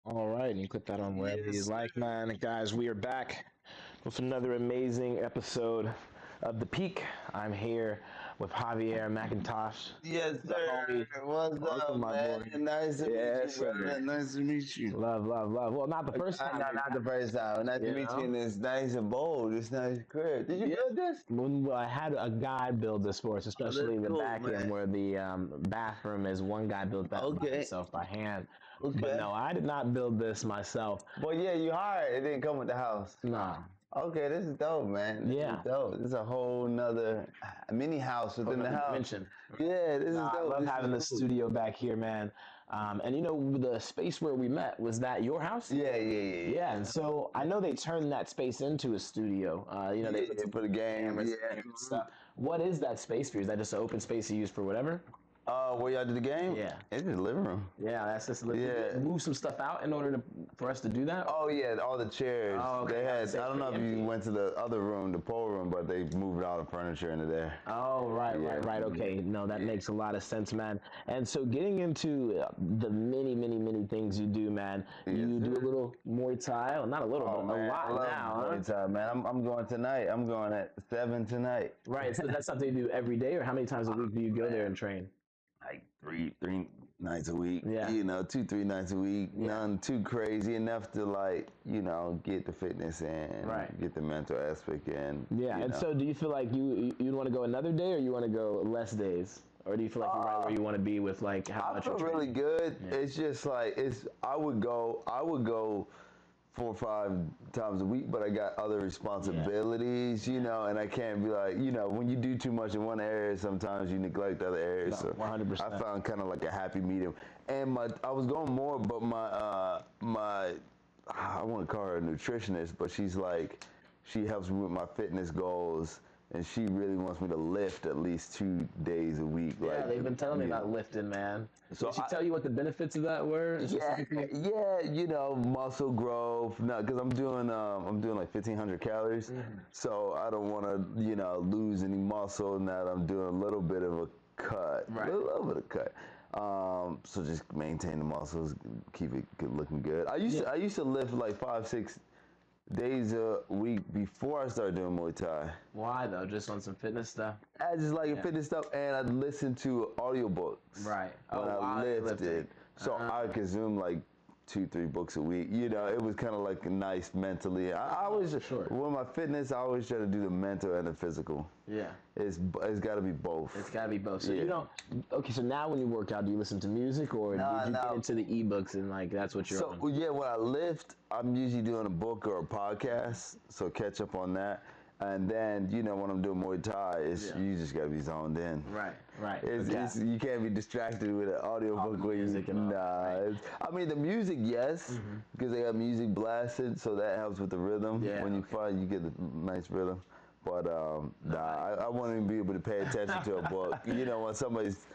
All right, and you put that on wherever you Yes, like, man. Guys, we are back with another amazing episode of The Peak. I'm here with Javier McIntosh, yes, the sir. homie. What's Welcome, up, my man? boy. Nice to meet Yes, you, sir. brother. Nice to meet you. Love, love, love. Well, not the first time No, we not met, the first time. Nice to you meet you know? in this nice and bold, this nice crib. Did you Yeah. build this? When I had a guy build this for us, Oh, especially that's in the cool, back end man. where the bathroom is. One guy built that by Okay, himself by hand. But okay. no, I did not build this myself. Well, yeah, you hired. It didn't come with the house. No. Okay, this is dope, man. This is Yeah. dope. This is a whole nother mini house Whole within the nother house. dimension. Yeah, this No, is I dope. love This is having the cool. studio back here, man. And the space where we met, was that your house? Yeah, yeah, yeah, Yeah, and so I know they turned that space into a studio. They yeah. put Yeah, some for the game. cameras in Yeah. there and stuff. What is that space for you? Is that just an open space you use for whatever? Where y'all did the game? Yeah. It's the living room. Yeah, that's just Yeah. move some stuff out in order for us to do that. Oh yeah, all the chairs. Oh, okay. They I had. was I saying don't it's know if pretty you empty. went to the other room, the pole room, but they moved all the furniture into there. Oh, right, Yeah. right, right. Okay. No, that makes a lot of sense, man. And so getting into the many, many, many things you do, man, Yes, you do a sir. little Muay Thai, well, not a little, Oh but a man, I lot love now, huh? Muay Thai, man. I'm going tonight. I'm going at 7 tonight. Right. So that's something you do every day, or how many times a week do you go there Man, and train? like three nights a week. Yeah. 2 3 nights a week. Yeah. None too crazy enough to like get the fitness in, Right. get the mental aspect in. Yeah. And so do you feel like you want to go another day, or you want to go less days? Or do you feel like you're right Uh, where you want to be with like how I much feel you're really training? good. Yeah. It's just like it's. I would go 4 or 5 times a week, but I got other responsibilities, and I can't be like, when you do too much in one area, sometimes you neglect other areas. No, So I 100%. found kind of like a happy medium. And I was going more, but my I want to call her a nutritionist, but she helps me with my fitness goals. And she really wants me to lift at least 2 days a week. Yeah, Like, they've been telling me about lifting, man. so Did she I, tell you what the benefits of that were yeah, specifically? yeah, muscle growth. No, because I'm doing like 1,500 calories, so I don't want to lose any muscle. Now that I'm doing a little bit of a cut, Right. a little bit of cut. So just maintain the muscles, keep it looking good. I used to lift like 5 6 days a week before I started doing Muay Thai. Why though? Just on some fitness stuff? I just like Yeah. fitness stuff, and I listened to audiobooks Right. when Oh, I while you're lifted. lifting. So I consumed like 2 3 books a week. It was kind of like nice mentally. I always Sure. with my fitness, I always try to do the mental and the physical. Yeah. It's got to be both. It's got to be both. So Yeah. you don't. Okay, so now when you work out, do you listen to music, or No, did you get no. into the ebooks and like that's what you're So on? yeah, when I lift, I'm usually doing a book or a podcast, so catch up on that. And then when I'm doing Muay Thai, Yeah. you just gotta be zoned in. Right. Right. You can't be distracted with an audiobook the where you music and all that, nah. right. I mean the music, yes, because they have music blasted, so that helps with the rhythm. Yeah, When you okay. find you get a nice rhythm. But I wouldn't be able to pay attention to a book. When somebody's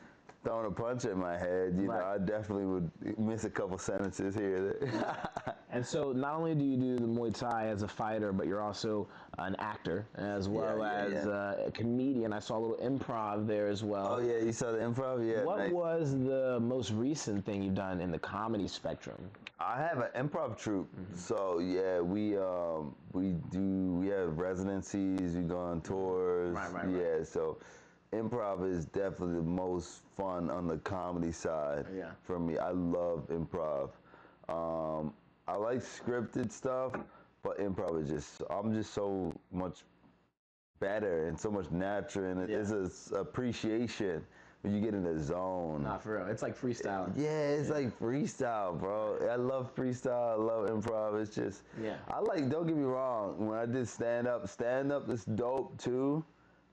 throwing a punch in my head, Right. I definitely would miss a couple sentences here or there. And so not only do you do the Muay Thai as a fighter, but you're also an actor as well Yeah, as yeah. a comedian. I saw a little improv there as well. Oh yeah, you saw the improv? Yeah. What nice. was the most recent thing you've done in the comedy spectrum? I have an improv troupe, so yeah, we have residencies, we go on tours, Right. yeah. So improv is definitely the most fun on the comedy side Yeah. for me. I love improv. I like scripted stuff, but improv is I'm just so much better and so much natural, and Yeah. it's a appreciation when you get in the zone. Not for real. It's like freestyle. Yeah, it's like freestyle, bro. I love freestyle. I love improv. It's just, Yeah. don't get me wrong. When I did stand up is dope too.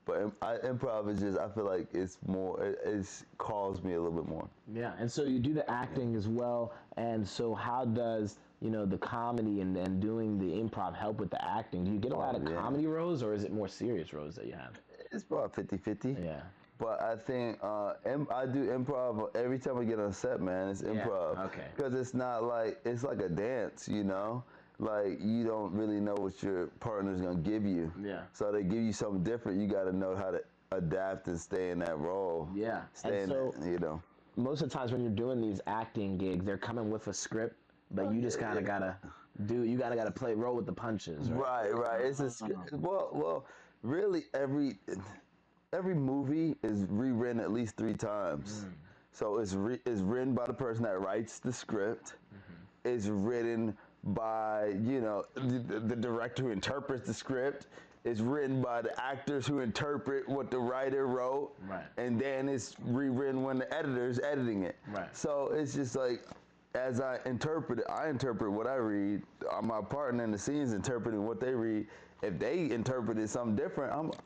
But improv is just, I feel like it's more, it's calls me a little bit more. Yeah. And so you do the acting as well. And so how does, the comedy and doing the improv help with the acting? Do you get a lot of yeah. comedy roles, or is it more serious roles that you have? It's about 50-50. Yeah. But I think I do improv every time I get on set, man. It's improv. okay. Because it's not like, it's like a dance, Like, you don't really know what your partner's going to give you. Yeah. So they give you something different. You got to know how to adapt and stay in that role. Yeah. Stay And in so that, most of the times when you're doing these acting gigs, they're coming with a script but you just kind of gotta roll with the punches, right? Right. It's a well, really every movie is rewritten at least 3 times. So it's written by the person that writes the script. It's written by the director who interprets the script. It's written by the actors who interpret what the writer wrote. Right. And then it's rewritten when the editor's editing it. Right. So it's just like, as I interpret it, I interpret what I read. My partner in the scenes interpreting what they read. If they interpreted something different,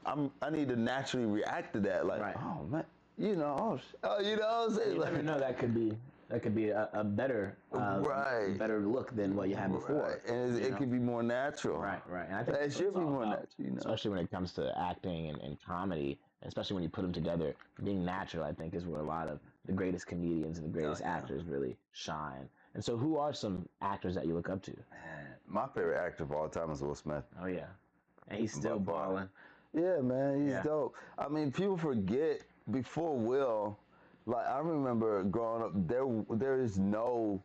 I need to naturally react to that. Like, Right. oh man, you know what I'm saying? You Like, never know, that could be a better Right. better look than what you had before. Right. And it could be more natural. Right. And I think It should that's be all more about, natural, especially when it comes to acting and comedy, especially when you put them together. Being natural, I think, is where a lot of the greatest comedians and the greatest actors really shine. And so, who are some actors that you look up to? My favorite actor of all time is Will Smith. Oh yeah, and he's still balling. Yeah, man, he's dope. I mean, people forget before Will, like I remember growing up, there is no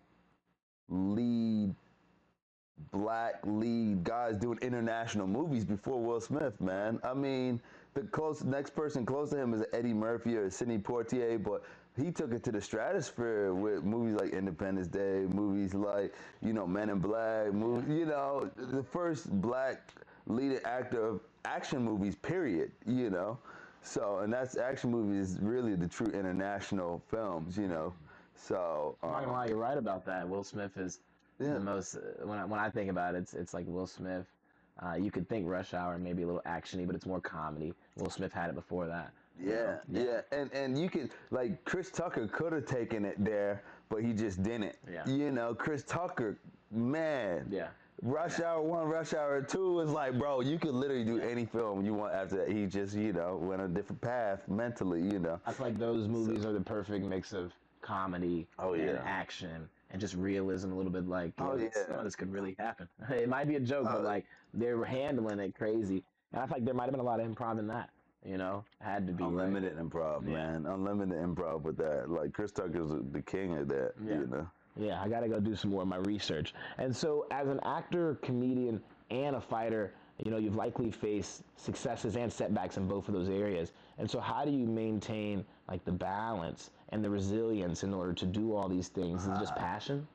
black lead guys doing international movies before Will Smith, man. I mean, the next person close to him is Eddie Murphy or Sidney Poitier, but he took it to the stratosphere with movies like Independence Day, movies like, Men in Black, the first black leading actor of action movies, period, So, and that's action movies is really the true international films, So, I'm not gonna lie, you're right about that. Will Smith is the most. When I think about it, it's like Will Smith. You could think Rush Hour, maybe a little actiony, but it's more comedy. Will Smith had it before that. Yeah. And you could, like, Chris Tucker could have taken it there, but he just didn't. Yeah. Chris Tucker, man. Yeah. Rush Hour 1, Rush Hour 2 is like, bro, you could literally do any film you want after that. He just, went a different path mentally, I feel like those movies are the perfect mix of comedy and action and just realism, a little bit like, this could really happen. It might be a joke, but like they're handling it crazy. And I feel like there might have been a lot of improv in that. Had to be unlimited improv, man. Unlimited improv with that. Like Chris Tucker's the king of that. Yeah, I gotta go do some more of my research. And so, as an actor, comedian, and a fighter, you've likely faced successes and setbacks in both of those areas. And so, how do you maintain like the balance and the resilience in order to do all these things? Is it just passion?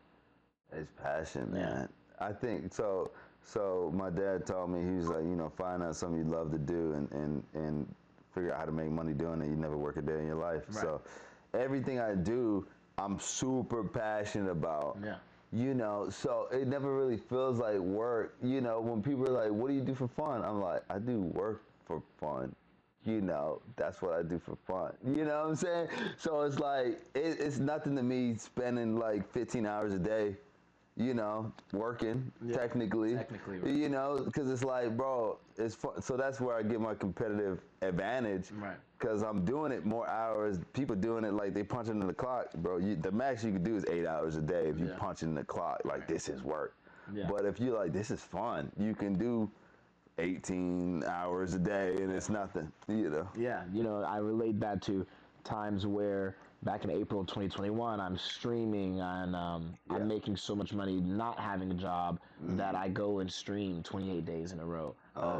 It's passion, man. I think so. So my dad told me, he was like, find out something you love to do and figure out how to make money doing it. You never work a day in your life. Right. So everything I do, I'm super passionate about. Yeah. So it never really feels like work. When people are like, what do you do for fun? I'm like, I do work for fun. That's what I do for fun. You know what I'm saying? So it's like, it's nothing to me spending like 15 hours a day, working, technically. Technically, right. Because it's like, bro, it's fun. So that's where I get my competitive advantage. Right. Because I'm doing it more hours. People doing it like they punching in the clock, bro. The max you can do is 8 hours a day if you punch in the clock. Like, this is work. Yeah. But if you're like, this is fun, you can do 18 hours a day and it's nothing, Yeah, I relate that to times where back in April of 2021, I'm streaming and I'm making so much money not having a job that I go and stream 28 days in a row,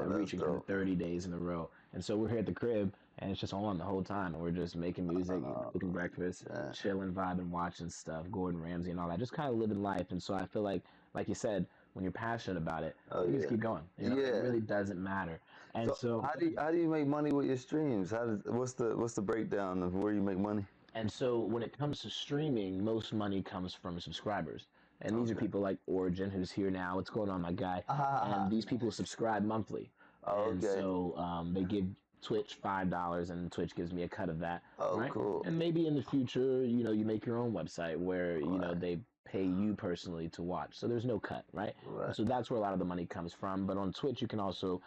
reaching for 30 days in a row. And so we're here at the crib and it's just on the whole time. And we're just making music, cooking breakfast, chilling, vibing, watching stuff, Gordon Ramsay and all that, just kind of living life. And so I feel like you said, when you're passionate about it, you just keep going. It really doesn't matter. And so how do you make money with your streams? What's the breakdown of where you make money? And so when it comes to streaming, most money comes from subscribers. And these are people like Origin, who's here now. What's going on, my guy? And these people subscribe monthly. And so they give Twitch $5, and Twitch gives me a cut of that. Right? Cool. And maybe in the future, you make your own website where, they pay you personally to watch. So there's no cut, right? So that's where a lot of the money comes from. But on Twitch, you can also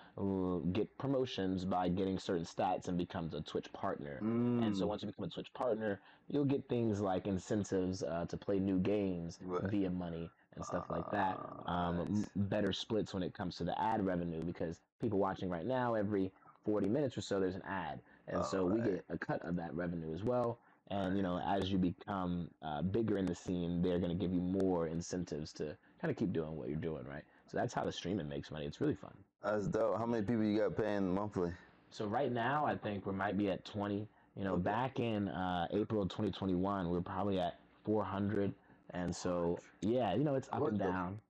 get promotions by getting certain stats and becomes a Twitch partner. And so once you become a Twitch partner, you'll get things like incentives to play new games via money and stuff like that. Better splits when it comes to the ad revenue, because people watching right now, every 40 minutes or so, there's an ad. And so we get a cut of that revenue as well. And as you become bigger in the scene, they're going to give you more incentives to kind of keep doing what you're doing, right? So that's how the streaming makes money. It's really fun. That's dope. How many people you got paying monthly? So right now, I think we might be at 20. Okay. Back in April of 2021, we were probably at 400. And so, yeah, it's up and What the? down.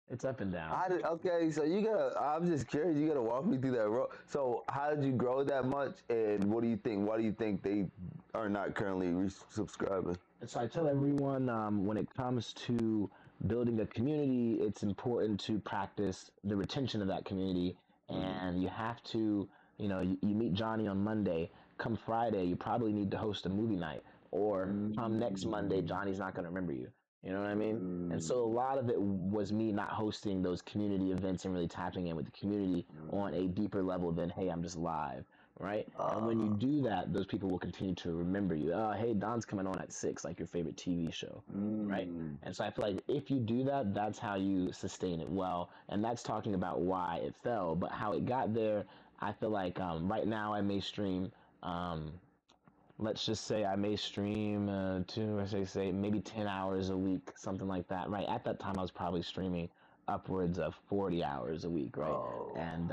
It's up and down. Okay, so you gotta. I'm just curious. You gotta walk me through that road. So how did you grow that much, and what do you think? Why do you think they are not currently subscribing? And so I tell everyone when it comes to building a community, it's important to practice the retention of that community. And you have to, you meet Johnny on Monday. Come Friday, you probably need to host a movie night. Or come next Monday, Johnny's not going to remember you. You know what I mean? And so a lot of it was me not hosting those community events and really tapping in with the community on a deeper level than, hey, I'm just live, right? And when you do that, those people will continue to remember you. Hey, Don's coming on at 6, like your favorite TV show, right? And so I feel like if you do that, that's how you sustain it well. And that's talking about why it fell, but how it got there. I feel like right now I may stream. Let's just say I may stream say maybe 10 hours a week, something like that, right? At that time, I was probably streaming upwards of 40 hours a week, right? Oh, And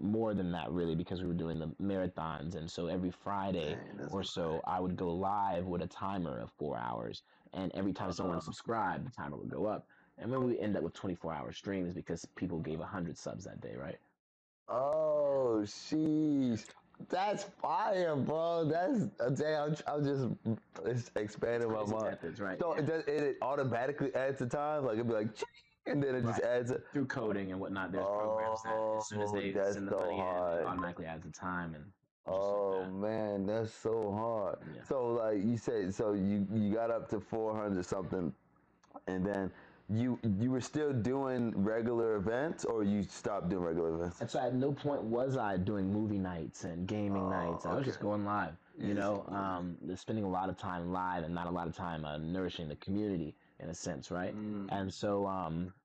more than that, really, because we were doing the marathons. And so every Friday dang, or so, I would go live with a timer of 4 hours. And every time someone subscribed, the timer would go up. And then we end up with 24-hour streams because people gave 100 subs that day, right? oh, sheesh. That's fire, bro. That's damn. I'm just it's expanding my Crazy mind. methods, right? So it automatically adds the time, like it'd be like, ching, and then it just Right. adds it. Through coding and whatnot, there's programs that as soon as Oh, they that's send the so money in, it hard. automatically adds the time and just like Oh that. man, that's so hard. Yeah. So like you said, so you got up to 400 something, and then you were still doing regular events, or you stopped doing regular events? And so at no point was I doing movie nights and gaming nights. I was just going live, spending a lot of time live and not a lot of time nourishing the community in a sense, right? And so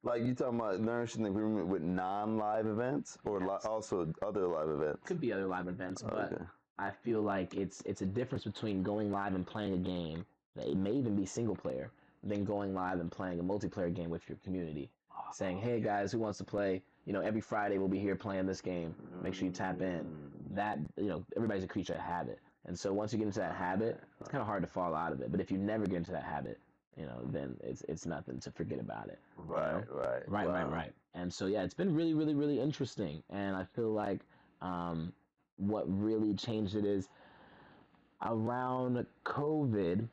Like you talking about nourishing the agreement with non-live events, or Yes. also other live events? could be other live events, but Okay. I feel like it's a difference between going live and playing a game that it may even be single player, than going live and playing a multiplayer game with your community. Saying, hey guys, who wants to play? Every Friday we'll be here playing this game. Make sure you tap in. That everybody's a creature of habit, and so once you get into that habit, it's kind of hard to fall out of it. But if you never get into that habit, then it's nothing to forget about it. Right, right, Right. And so yeah, it's been really, really, really interesting, and I feel like what really changed it is around COVID.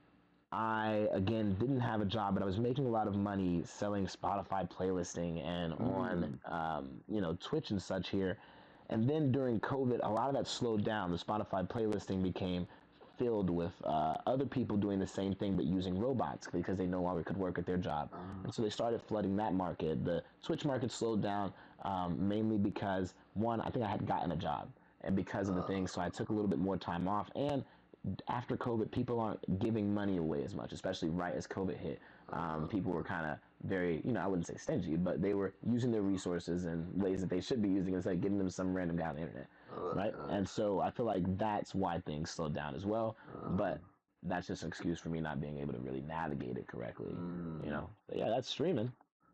I again didn't have a job, but I was making a lot of money selling Spotify playlisting and on Twitch and such here. And then during COVID, a lot of that slowed down. The Spotify playlisting became filled with other people doing the same thing but using robots because they no longer could work at their job. And so they started flooding that market. The Twitch market slowed down mainly because, one, I think I had gotten a job. And because of the thing, so I took a little bit more time off. And after COVID, people aren't giving money away as much, especially right as COVID hit. People were kind of very, I wouldn't say stingy, but they were using their resources in ways that they should be using instead of giving them some random guy on the internet, right? And so I feel like that's why things slowed down as well. But that's just an excuse for me not being able to really navigate it correctly, But yeah, that's streaming.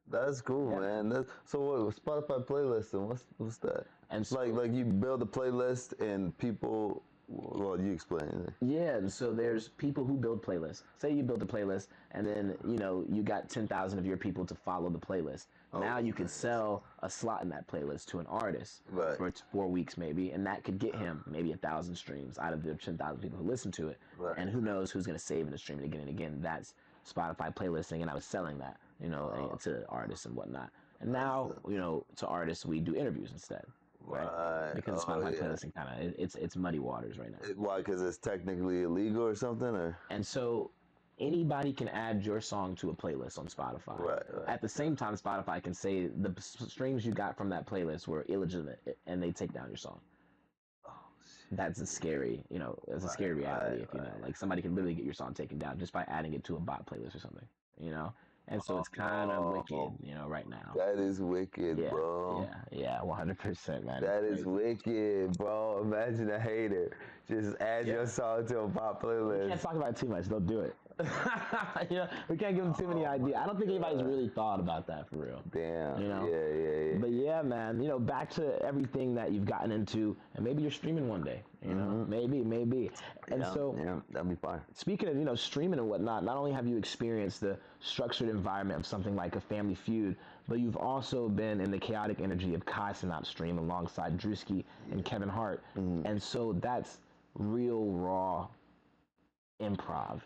That's cool, man. So what Spotify playlist and what's that? And so, like you build a playlist and people. Well, you explain it. Yeah, and so there's people who build playlists. Say you build a playlist, and then you got 10,000 of your people to follow the playlist. Now you can sell a slot in that playlist to an artist for 4 weeks maybe, and that could get him maybe 1,000 streams out of the 10,000 people who listen to it. Right. And who knows who's going to save it and stream it again and again. That's Spotify playlisting, and I was selling that, to artists and whatnot. And now, to artists, we do interviews instead. Right. Because Spotify playlisting kind of it's muddy waters right now. Why? Because it's technically illegal or something, or? And so anybody can add your song to a playlist on Spotify. Right. At the same time, Spotify can say the streams you got from that playlist were illegitimate, and they take down your song. That's a scary, that's a scary reality. If like somebody can literally get your song taken down just by adding it to a bot playlist or something. And so it's kind of wicked, you know, right now. That is wicked, Yeah, bro. yeah, 100%, man. That It's is crazy. wicked, bro. Imagine a hater just add your Yeah. song to a pop We can't playlist. talk about it too much. They'll do it. You know, we can't give them too many Oh ideas. I don't think my anybody's god. really thought about that for real. Damn. You know, Yeah. but yeah, man. You know, back to everything that you've gotten into, and maybe you're streaming one day. You know, maybe. And so, Yeah, that'd be fine. speaking of, you know, streaming and whatnot, not only have you experienced the structured environment of something like a Family Feud, but you've also been in the chaotic energy of Kai Cenat stream alongside Drewski and Kevin Hart. And so that's real raw improv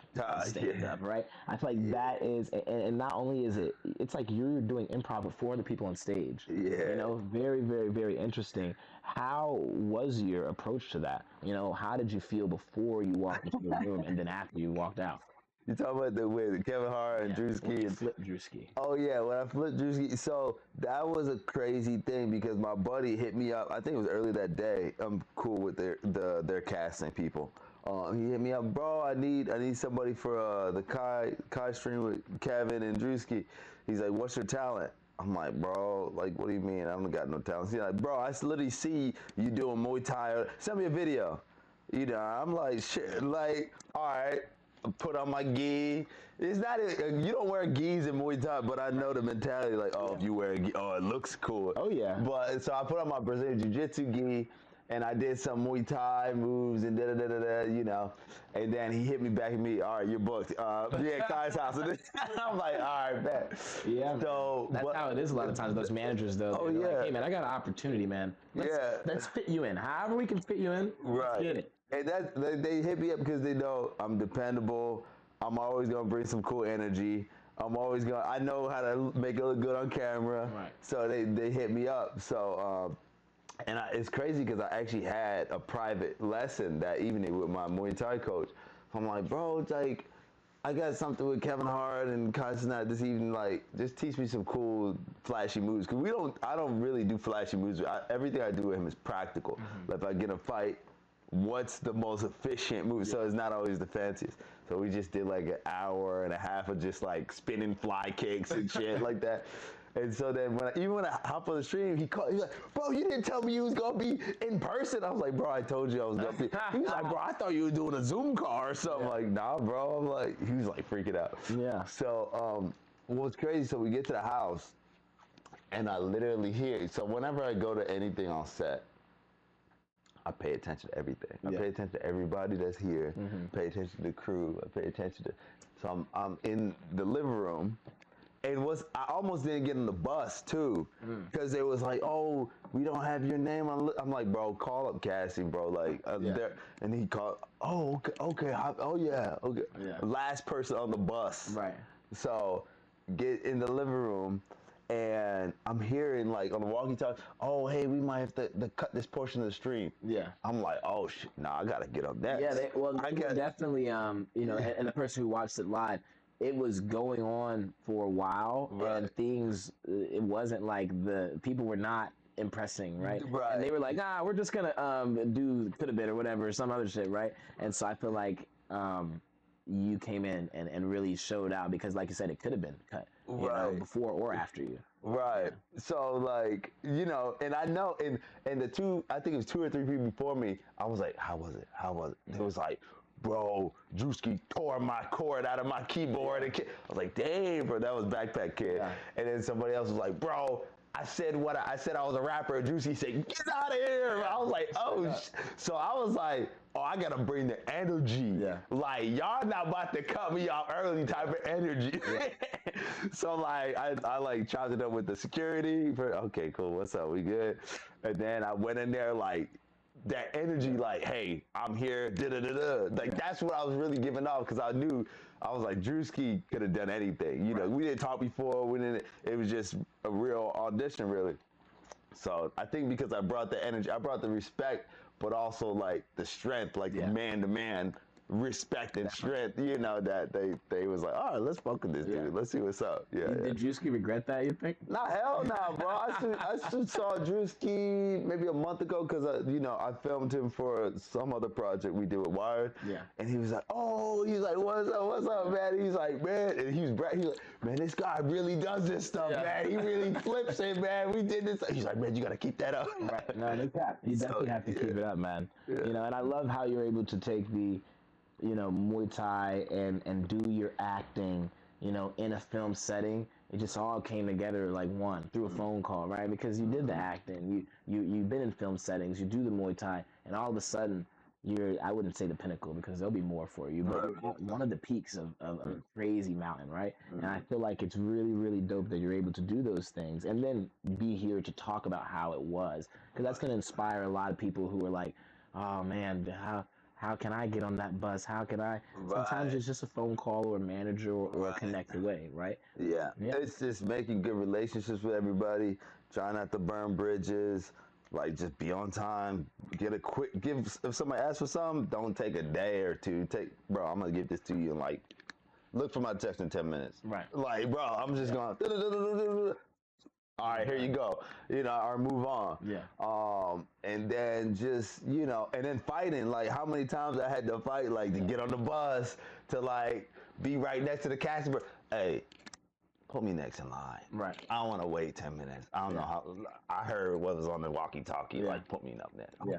stand Yeah. up, right? I feel like that is, and not only is it, it's like you're doing improv but for the people on stage. Yeah. You know, very, very, very interesting. How was your approach to that? You know, how did you feel before you walked into the room and then after you walked out? You talking about the with Kevin Hart and Yeah, when Drewski you and flip Drewski. oh yeah, when I flipped Drewski, so that was a crazy thing because my buddy hit me up. I think it was early that day. I'm cool with their casting people. He hit me up, bro. I need somebody for the Kai stream with Kevin and Drewski. He's like, what's your talent? I'm like, bro, like, what do you mean? I don't got no talent. He's like, bro, I literally see you doing Muay Thai. Send me a video. You know, I'm like, shit, like, all right. Put on my gi. It's not you don't wear gis in Muay Thai, but I know the mentality like, oh, if you wear a gi, oh, it looks cool. Oh, yeah. But so I put on my Brazilian Jiu-Jitsu gi, and I did some Muay Thai moves and you know. And then he hit me back at me, all right, you're booked. Be at Kai's house. I'm like, all right, bet. Yeah, So that's how it is a lot of times. Those managers, though, Oh, they're yeah. like, hey, man, I got an opportunity, man. Let's fit you in. However we can fit you in, let's Right. get it. And they hit me up because they know I'm dependable. I'm always gonna bring some cool energy. I know how to make it look good on camera. Right. So they hit me up. So it's crazy because I actually had a private lesson that evening with my Muay Thai coach. I'm like, bro, it's like I got something with Kevin Hart and Kai Cenat this evening. Like, just teach me some cool, flashy moves. Cause I don't really do flashy moves. Everything I do with him is practical. Like if I get in a fight, what's the most efficient move? So it's not always the fanciest. So we just did like an hour and a half of just like spinning fly kicks and shit like that. And so then when I hop on the stream, he's like, bro, you didn't tell me you was gonna be in person. I was like, bro, I told you I was gonna be. He was like, bro, I thought you were doing a Zoom call or something. I'm like, nah, bro. I'm like, he was like freaking out. Yeah. So what's crazy? So we get to the house, and I literally hear. So whenever I go to anything on set, I pay attention to everything. I pay attention to everybody that's here. Pay attention to the crew. I pay attention to. So I'm in the living room, and I almost didn't get on the bus too, because it was like, oh, we don't have your name on. I'm like, bro, call up casting, bro. Like, and he called. Oh, okay. Oh yeah, okay. Yeah. Last person on the bus. Right. So, get in the living room. And I'm hearing like on the walkie-talkie, oh hey, we might have to cut this portion of the stream. Yeah. I'm like, oh shit, nah, I gotta get up next. Yeah, they definitely, you know, and the person who watched it live, it was going on for a while, and things, it wasn't like the people were not impressing, right? Right. And they were like, we're just gonna do could have been or whatever, some other shit, right? And so I feel like you came in and really showed out because, like you said, it could have been cut, you know, before or after you. Right. So like, you know, and I know, and I think it was 2 or 3 people before me, I was like, how was it? It was like, bro, Drewski tore my cord out of my keyboard. And I was like, damn, bro, that was Backpack Kid. Yeah. And then somebody else was like, bro, I said I was a rapper. Drewski said, get out of here. I was like, oh, so I was like, oh, I gotta bring the energy. Yeah. Like, y'all not about to cut me off early type of energy. Yeah. So like, I like chopped it up with the security. Okay, cool. What's up? We good? And then I went in there like, that energy, like, hey, I'm here, da-da-da-da. Like, that's what I was really giving off, because I knew, I was like, Drewski could have done anything. You know, we didn't talk before, it was just a real audition, really. So I think because I brought the energy, I brought the respect, but also, like, the strength, like, man to man, respect and strength, you know, that they was like, all right, let's fuck with this dude. Let's see what's up. Yeah. Did Drewski regret that, you think? Nah, hell nah, bro. I still saw Drewski maybe a month ago because, you know, I filmed him for some other project we did with Wired. Yeah. And he was like, oh, he's like, what's up, man? He's like, man, and he's like, man, this guy really does this stuff, man. He really flips it, man. We did this. He's like, man, you got to keep that up. Right. No, you definitely have to keep it up, man. Yeah. You know, and I love how you're able to take the, you know, Muay Thai and do your acting, you know, in a film setting. It just all came together like one through a phone call, right? Because you did the acting, you've been in film settings, you do the Muay Thai, and all of a sudden you're, I wouldn't say the pinnacle because there'll be more for you, but you're at one of the peaks of a crazy mountain, right? And I feel like it's really, really dope that you're able to do those things and then be here to talk about how it was, because that's going to inspire a lot of people who are like, oh man, how can I get on that bus? How can I? Sometimes it's just a phone call or a manager or a connect away, right? Yeah. It's just making good relationships with everybody, trying not to burn bridges, like just be on time, if somebody asks for something, don't take a day or two. Bro, I'm going to give this to you and like, look for my text in 10 minutes. Right. Like, bro, I'm just going, all right, here you go, you know, or move on. Yeah. And then just, you know, and then fighting, like how many times I had to fight, like to get on the bus, to like be right next to the casting. Hey, put me next in line. Right. I don't want to wait 10 minutes. I don't know how, I heard what was on the walkie-talkie, like put me up next. Okay.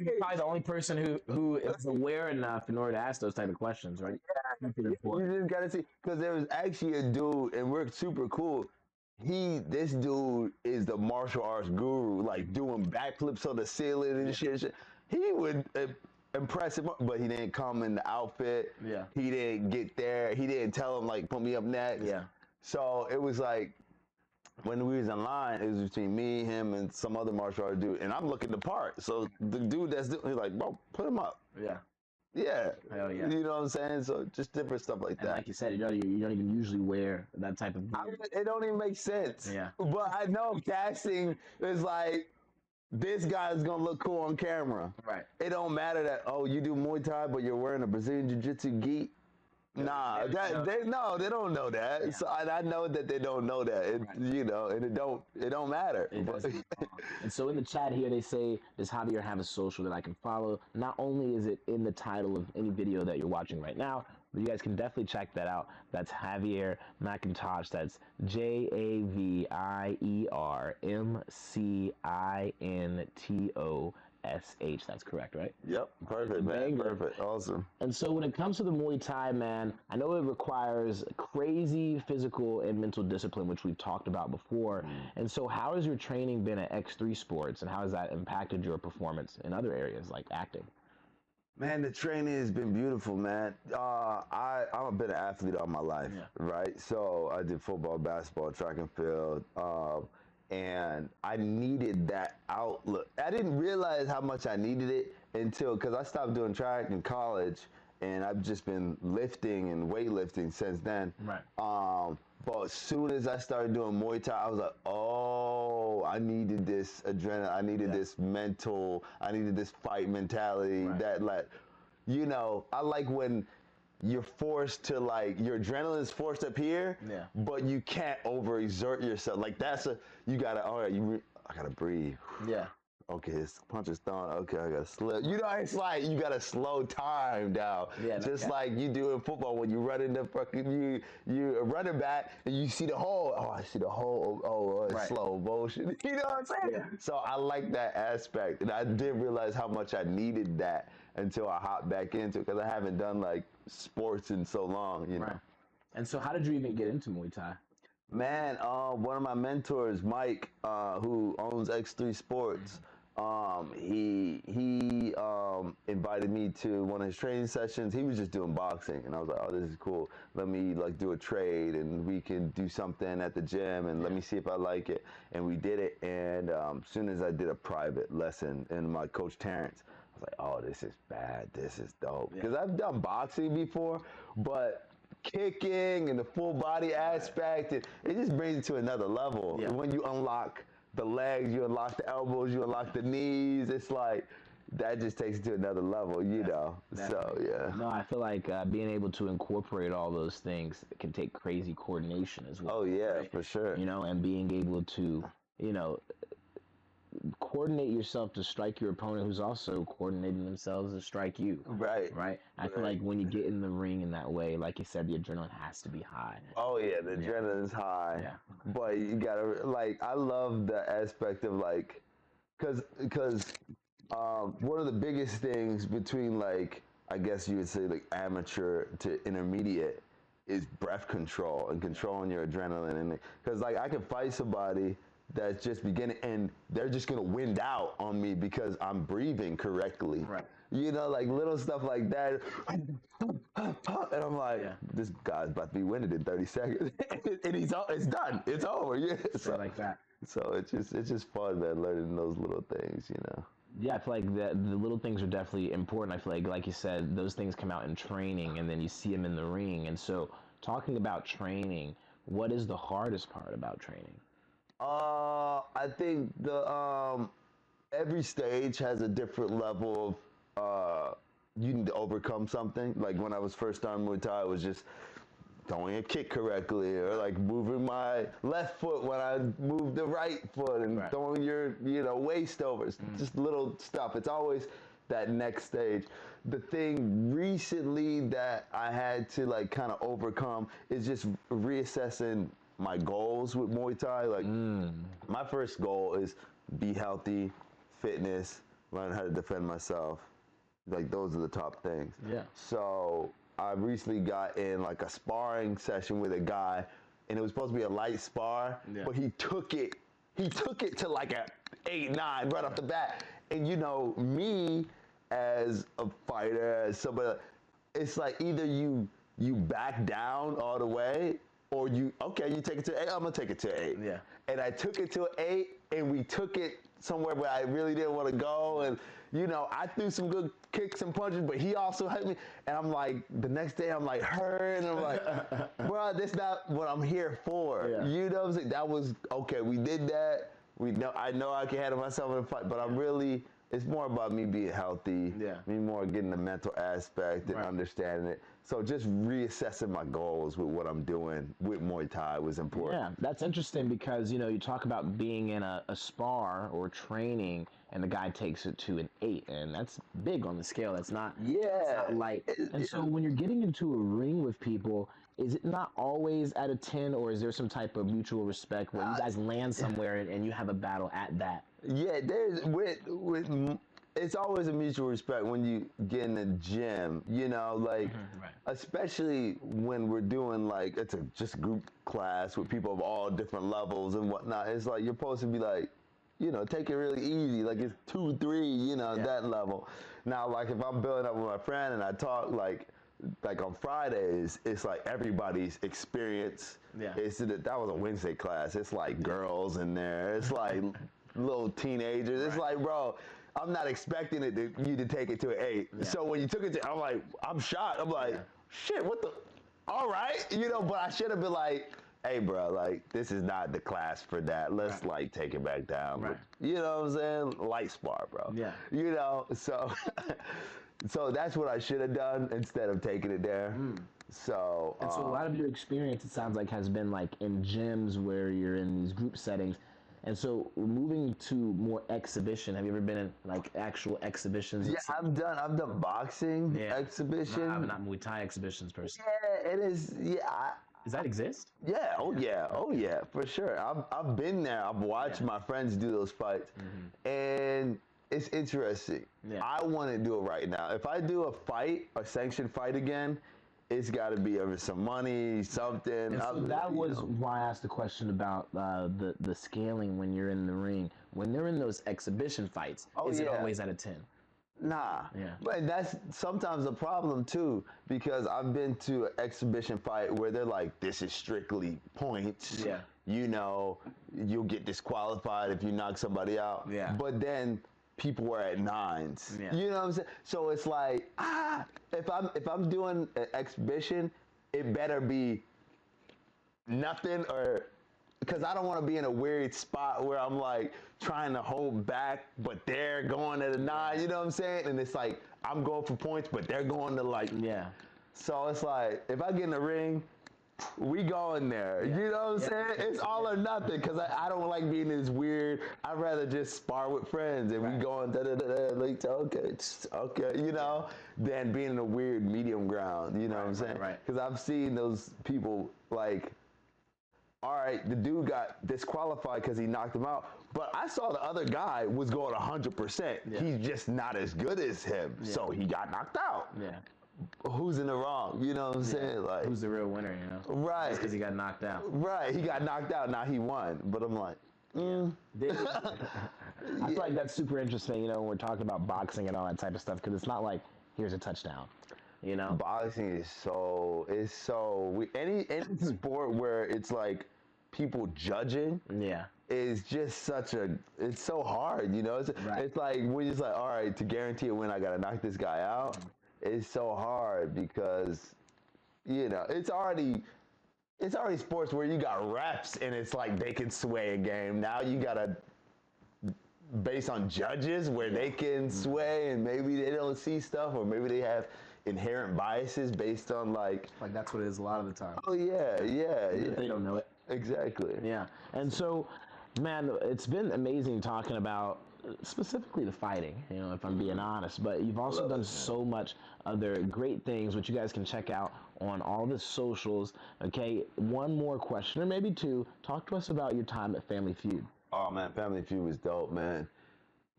You're probably the only person who is aware enough in order to ask those type of questions, right? You just gotta see, because there was actually a dude, and we're super cool. This dude is the martial arts guru, like doing backflips on the ceiling and shit. He would impress him, but he didn't come in the outfit. Yeah. He didn't get there. He didn't tell him like put me up next. Yeah. So it was like when we was in line, it was between me, him, and some other martial arts dude, and I'm looking the part. So the dude he's like, bro, put him up. Yeah. Yeah. Hell yeah. You know what I'm saying? So just different stuff like that. Like you said, you don't even usually wear that type of it don't even make sense. Yeah. But I know casting is like, this guy is going to look cool on camera. Right. It don't matter that, oh, you do Muay Thai, but you're wearing a Brazilian Jiu-Jitsu gi. Nah, they don't know that. Yeah. So I know that they don't know that. You know, and it don't matter. It doesn't. And so in the chat here, they say, does Javier have a social that I can follow? Not only is it in the title of any video that you're watching right now, but you guys can definitely check that out. That's Javier McIntosh. That's JAVIERMCINTOSH. That's correct, right? Yep. Perfect, man. Perfect. Awesome. And so when it comes to the Muay Thai, man, I know it requires crazy physical and mental discipline, which we've talked about before. And so how has your training been at X3 Sports, and how has that impacted your performance in other areas like acting? Man, the training has been beautiful, man. I've been an athlete all my life, right? So I did football, basketball, track and field, and I needed that outlook. I didn't realize how much I needed it because I stopped doing track in college, and I've just been lifting and weightlifting since then. Right. But as soon as I started doing Muay Thai, I was like, oh, I needed this adrenaline. I needed this mental. I needed this fight mentality. Right. That, like, you know, I like when you're forced to, like, your adrenaline is forced up here, but you can't overexert yourself. Like, you gotta, all right, I gotta breathe. Yeah. Okay, his punch is thrown. Okay, I gotta slip. You know, it's like you gotta slow time down. Yeah, just like you do in football when you run in the fucking you running back and you see the hole. Oh, I see the hole. Oh, it's slow motion. You know what I'm saying? Yeah. So I like that aspect, and I didn't realize how much I needed that until I hopped back into it, because I haven't done like sports in so long. You know. And so, how did you even get into Muay Thai? Man, one of my mentors, Mike, who owns X3 Sports. He invited me to one of his training sessions. He was just doing boxing, and I was like, oh, this is cool. Let me like do a trade, and we can do something at the gym, and let me see if I like it. And we did it, and as soon as I did a private lesson, and my coach Terrence, I was like, oh, this is bad. This is dope. Because I've done boxing before, but kicking and the full body aspect, it just brings it to another level. When you unlock the legs, you unlock the elbows, you unlock the knees. It's like, that just takes it to another level, you know. So yeah. No, I feel like being able to incorporate all those things can take crazy coordination as well. Oh yeah, right? for sure. You know, and being able to, you know, coordinate yourself to strike your opponent who's also coordinating themselves to strike you. Right. Right? I feel like when you get in the ring in that way, like you said, the adrenaline has to be high. Oh yeah, the adrenaline's high. Yeah. But you gotta like, I love the aspect of like, cause one of the biggest things between like, I guess you would say like amateur to intermediate is breath control and controlling your adrenaline. And because like I can fight somebody that's just beginning and they're just gonna wind out on me because I'm breathing correctly. Right. You know, like little stuff like that. And I'm like, this guy's about to be winded in 30 seconds. And it's done. It's over. Yeah. So like that. So it's just fun, man, learning those little things, you know. Yeah, I feel like the little things are definitely important. I feel like you said, those things come out in training, and then you see them in the ring. And so, talking about training, what is the hardest part about training? I think every stage has a different level of you need to overcome something. Like when I was first on Muay Thai, it was just throwing a kick correctly, or like moving my left foot when I moved the right foot, and throwing your waist over. It's just little stuff. It's always that next stage. The thing recently that I had to like kind of overcome is just reassessing my goals with Muay Thai. Like my first goal is be healthy, fitness, learn how to defend myself. Like those are the top things. Yeah. So I recently got in like a sparring session with a guy, and it was supposed to be a light spar, but he took it to like a 8-9 right off the bat. And you know, me as a fighter, as somebody, it's like either you back down all the way, or you take it to 8. I'm gonna take it to 8. Yeah. And I took it to 8, and we took it somewhere where I really didn't want to go, and I threw some good kicks and punches, but he also hit me, and I'm like, the next day I'm like hurt, and I'm like, bro, that's not what I'm here for. Yeah. You know what I'm saying? That was okay. We did that. I know I can handle myself in a fight, but I'm really. It's more about me being healthy, me more getting the mental aspect and understanding it. So just reassessing my goals with what I'm doing with Muay Thai was important. Yeah, that's interesting because, you talk about being in a spar or training, and the guy takes it to an 8, and that's big on the scale. That's not, it's not light. And so when you're getting into a ring with people, is it not always at a 10, or is there some type of mutual respect where you guys land somewhere and you have a battle at that? Yeah, there's it's always a mutual respect when you get in the gym, like especially when we're doing like it's a just group class with people of all different levels and whatnot. It's like you're supposed to be like, take it really easy, like it's 2, 3, that level. Now, like if I'm building up with my friend and I talk like on Fridays, it's like everybody's experience. Yeah. That was a Wednesday class. It's like girls in there. It's like little teenagers. It's like, bro, I'm not expecting you to take it to an 8. Yeah. So when you took it to, I'm shocked. I'm like, shit, what the? All right, but I should have been like, hey, bro, like this is not the class for that. Let's like take it back down. Right. But, you know what I'm saying? Light spar, bro. Yeah. So. So that's what I should have done instead of taking it there. So a lot of your experience, it sounds like, has been like in gyms where you're in these group settings. And so moving to more exhibition, have you ever been in like actual exhibitions? Yeah, I've done boxing exhibition. No, not Muay Thai exhibitions per se. Yeah, it is. Yeah. Does that exist? Yeah. Oh yeah, for sure. I've been there. I've watched my friends do those fights, and it's interesting. Yeah. I want to do it right now. If I do a sanctioned fight again, it's got to be over some money, something. And so that was why I asked the question about the scaling when you're in the ring. When they're in those exhibition fights, is it always at a 10? Nah. Yeah. But that's sometimes a problem too, because I've been to an exhibition fight where they're like, this is strictly points. Yeah. You'll get disqualified if you knock somebody out. Yeah. But then people were at 9s. Yeah. You know what I'm saying? So it's like, if I'm doing an exhibition, it better be nothing or because I don't want to be in a weird spot where I'm like trying to hold back, but they're going at a 9, you know what I'm saying? And it's like, I'm going for points, but they're going to like, so it's like, if I get in the ring, we going there, you know what I'm saying? It's all or nothing, because I don't like being this weird, I'd rather just spar with friends and we going da-da-da-da, like, okay, you know, than being in a weird medium ground, you know what I'm saying? Because I've seen those people, like, all right, the dude got disqualified because he knocked him out, but I saw the other guy was going 100%. He's just not as good as him, so he got knocked out. Who's in the wrong? You know what I'm saying? Like, who's the real winner? You know? Right. Just because he got knocked out. Right. He got knocked out. Now he won. But I'm like, I feel like that's super interesting. You know, when we're talking about boxing and all that type of stuff, because it's not like here's a touchdown. You know, boxing is any sport where it's like people judging. Is just it's so hard, you know. It's like we're just like, all right, to guarantee a win, I gotta knock this guy out. It's so hard because, you know, it's already sports where you got refs and it's like they can sway a game. Now you gotta based on judges where they can sway and maybe they don't see stuff or maybe they have inherent biases based on like that's what it is a lot of the time. Oh yeah. They don't know it. Exactly. Yeah. And so, man, it's been amazing talking about specifically the fighting, you know, if I'm being honest, but you've also done so much other great things, which you guys can check out on all the socials. Okay. One more question, or maybe two. Talk to us about your time at Family Feud. Oh man, Family Feud was dope, man.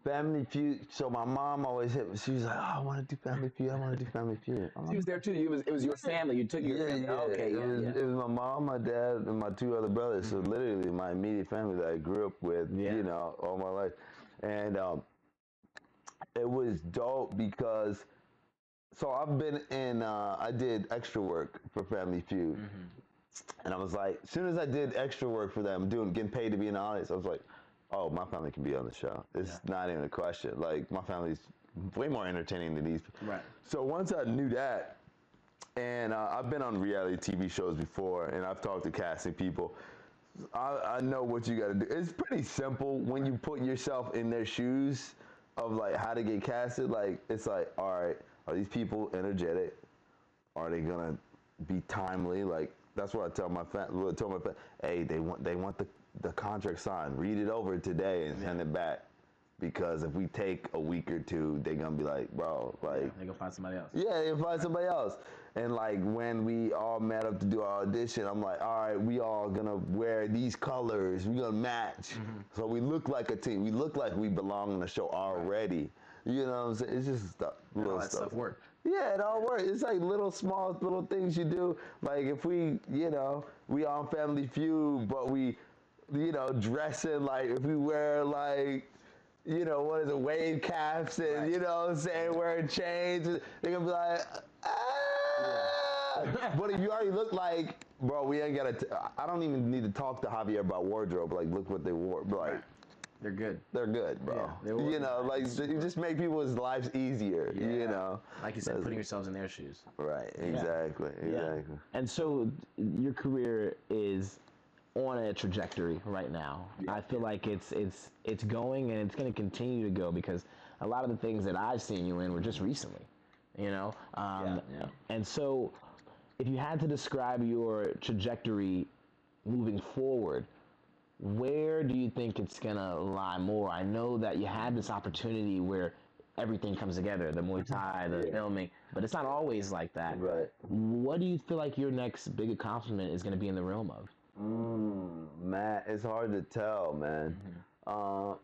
Family Feud. So my mom always hit me. She was like, "Oh, I want to do Family Feud. I want to do Family Feud." She was there too. It was your family. You took your family. Okay. It was my mom, my dad, and my 2 other brothers. So literally my immediate family that I grew up with, you know, all my life. And it was dope because, so I've been in, I did extra work for Family Feud. And I was like, as soon as I did extra work for them, getting paid to be in the audience, I was like, oh, my family can be on the show. It's not even a question. Like, my family's way more entertaining than these. Right. So once I knew that, and I've been on reality TV shows before, and I've talked to casting people, I know what you got to do. It's pretty simple when you put yourself in their shoes of, like, how to get casted. Like, it's like, all right, are these people energetic? Are they going to be timely? Like, that's what I tell my family. Hey, they want the contract signed. Read it over today and send it back. Because if we take a week or two, they're going to be like, bro, like... they're going to find somebody else. Yeah, they'll find somebody else. And, like, when we all met up to do our audition, I'm like, all right, we all going to wear these colors. We're going to match. So we look like a team. We look like we belong in the show already. You know what I'm saying? It's just little stuff. Work. Yeah, it all works. It's like little things you do. Like if we, you know, we on Family Feud, but we, you know, dressing like, if we wear like, you know, what is it, wave caps and, you know what I'm saying, wearing chains, they're going to be like, ah! But if you already look like, bro, we ain't got to, I don't even need to talk to Javier about wardrobe. Like, look what they wore. Like, they're good. They're good, bro. Yeah, you know, like, you just make people's lives easier, you know. Like you said, putting yourselves in their shoes. Right, exactly. And so your career is on a trajectory right now. I feel like it's going and it's going to continue to go because a lot of the things that I've seen you in were just recently, you know. And so if you had to describe your trajectory moving forward, where do you think it's going to lie more? I know that you had this opportunity where everything comes together, the Muay Thai, the filming, but it's not always like that. Right. What do you feel like your next big accomplishment is going to be in the realm of? Man, it's hard to tell, man.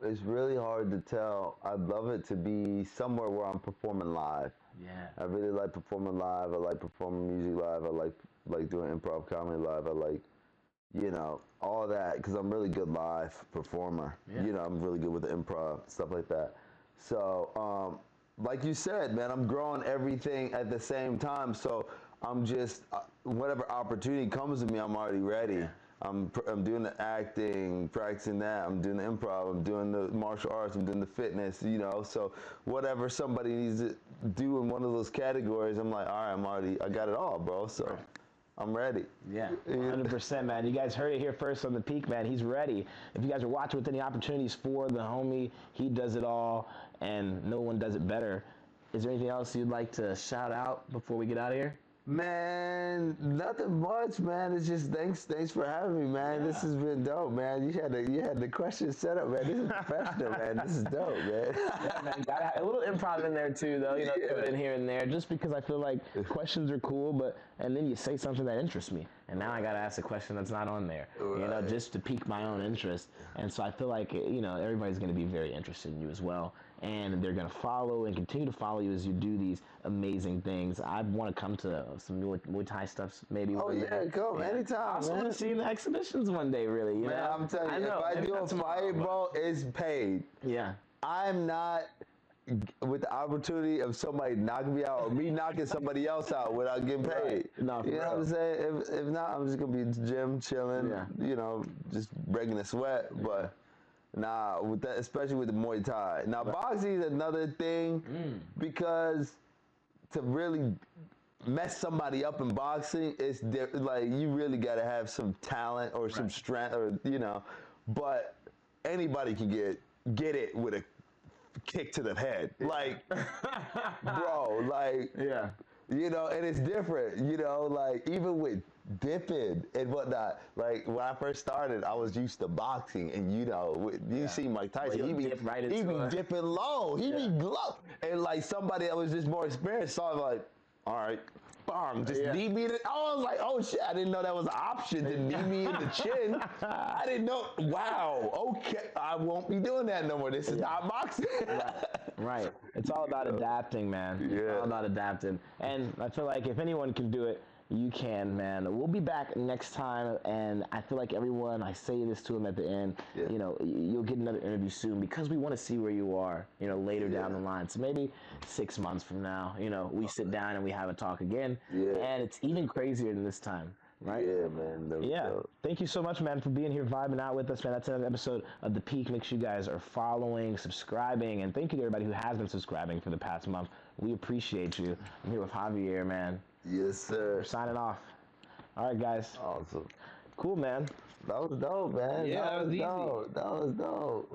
It's really hard to tell. I'd love it to be somewhere where I'm performing live. Yeah. I really like performing live. I like performing music live. I like doing improv comedy live. I like, you know, all that because I'm really good live performer. You know, I'm really good with the improv, stuff like that. So, like you said, man, I'm growing everything at the same time. So I'm just, whatever opportunity comes to me, I'm already ready. I'm doing the acting, practicing that. I'm doing the improv. I'm doing the martial arts. I'm doing the fitness, you know. So whatever somebody needs to do in one of those categories, I'm like, all right, I got it all, bro. So. I'm ready. Yeah, 100%, man. You guys heard it here first on The Peak, man. He's ready. If you guys are watching with any opportunities for the homie, he does it all, and no one does it better. Is there anything else you'd like to shout out before we get out of here? Man, nothing much, man. It's just thanks for having me, man. Yeah. This has been dope, man. You had the questions set up, man. This is professional, man. This is dope, man. Yeah, man. Got a little improv in there too, though. You know, throw it in here and there, just because I feel like questions are cool, and then you say something that interests me, and now I gotta ask a question that's not on there. Right. You know, just to pique my own interest. And so I feel like everybody's gonna be very interested in you as well. And they're going to follow and continue to follow you as you do these amazing things. I want to come to some Muay Thai stuff maybe. Oh, yeah, come anytime, I also man. want to see you in the exhibitions one day, really. You know? I'm telling you, if I do a fight, bro, it's paid. Yeah. I'm not with the opportunity of somebody knocking me out or me knocking somebody else out without getting paid. Right. No, you know what I'm saying? If not, I'm just going to be in the gym, chilling, just breaking a sweat. Yeah. But nah, with that, especially with the Muay Thai. Now, boxing is another thing because to really mess somebody up in boxing, it's like you really got to have some talent or some strength, or But anybody can get it with a kick to the head, like, bro, like, and it's different, like even with dipping and whatnot. Like when I first started, I was used to boxing, and you see Mike Tyson, he be dipping low, he be low, and like somebody that was just more experienced saw like, all right, bang, just knee me. I was like, oh shit, I didn't know that was an option to knee me in the chin. I didn't know. Wow, okay, I won't be doing that no more. This is not boxing. Right. It's all about adapting, man. It's all about adapting. And I feel like if anyone can do it, you can, man. We'll be back next time, and I feel like everyone, I say this to them at the end, you'll get another interview soon because we want to see where you are, later down the line. So maybe 6 months from now, we sit down and we have a talk again, and it's even crazier than this time. Right? Yeah, man. Dope. Thank you so much, man, for being here, vibing out with us, man. That's another episode of The Peak. Make sure you guys are following, subscribing, and thank you to everybody who has been subscribing for the past month. We appreciate you. I'm here with Javier, man. Yes, sir. We're signing off. All right, guys. Awesome. Cool, man. That was dope, man. Yeah, that was easy. Dope. That was dope.